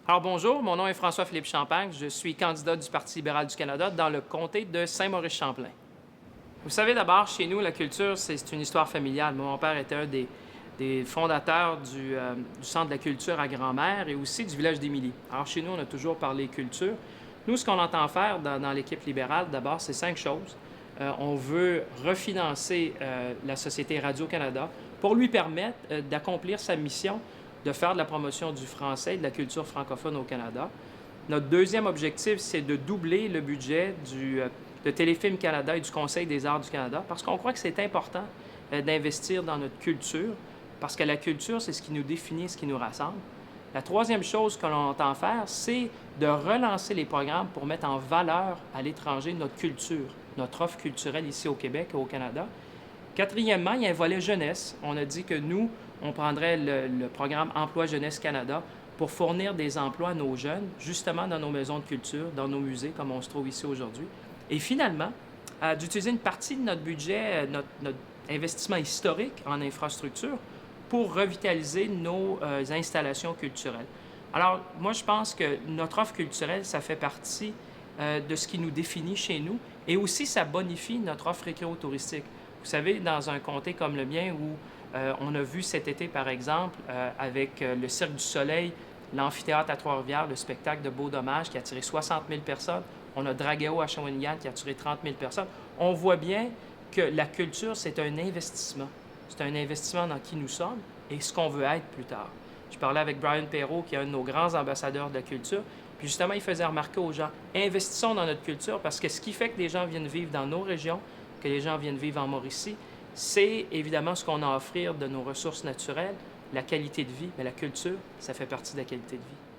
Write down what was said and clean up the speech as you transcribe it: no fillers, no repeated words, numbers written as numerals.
Alors bonjour, mon nom est François-Philippe Champagne. Je suis candidat du Parti libéral du Canada dans le comté de Saint-Maurice-Champlain. Vous savez, d'abord, chez nous, la culture, c'est une histoire familiale. Mon père était un des fondateurs du Centre de la culture à Grand-Mère et aussi du village d'Émilie. Alors chez nous, on a toujours parlé culture. Nous, ce qu'on entend faire dans l'équipe libérale, d'abord, c'est 5 choses. On veut refinancer la Société Radio-Canada pour lui permettre d'accomplir sa mission de faire de la promotion du français et de la culture francophone au Canada. Notre deuxième objectif, c'est de doubler le budget de Téléfilm Canada et du Conseil des arts du Canada parce qu'on croit que c'est important d'investir dans notre culture parce que la culture, c'est ce qui nous définit, ce qui nous rassemble. La troisième chose que l'on entend faire, c'est de relancer les programmes pour mettre en valeur à l'étranger notre culture, notre offre culturelle ici au Québec et au Canada. Quatrièmement, il y a un volet jeunesse. On a dit que nous, on prendrait le programme Emploi Jeunesse Canada pour fournir des emplois à nos jeunes, justement dans nos maisons de culture, dans nos musées, comme on se trouve ici aujourd'hui. Et finalement, d'utiliser une partie de notre budget, notre investissement historique en infrastructure pour revitaliser nos installations culturelles. Alors, moi, je pense que notre offre culturelle, ça fait partie de ce qui nous définit chez nous et aussi ça bonifie notre offre récréo-touristique. Vous savez, dans un comté comme le mien où on a vu cet été, par exemple, avec le Cirque du Soleil, l'amphithéâtre à Trois-Rivières, le spectacle de Beau Dommage qui a attiré 60 000 personnes. On a Drageo à Shawinigan qui a attiré 30 000 personnes. On voit bien que la culture, c'est un investissement. C'est un investissement dans qui nous sommes et ce qu'on veut être plus tard. Je parlais avec Brian Perrault, qui est un de nos grands ambassadeurs de la culture, puis justement, il faisait remarquer aux gens, investissons dans notre culture parce que ce qui fait que les gens viennent vivre dans nos régions, que les gens viennent vivre en Mauricie, c'est évidemment ce qu'on a à offrir de nos ressources naturelles, la qualité de vie, mais la culture, ça fait partie de la qualité de vie.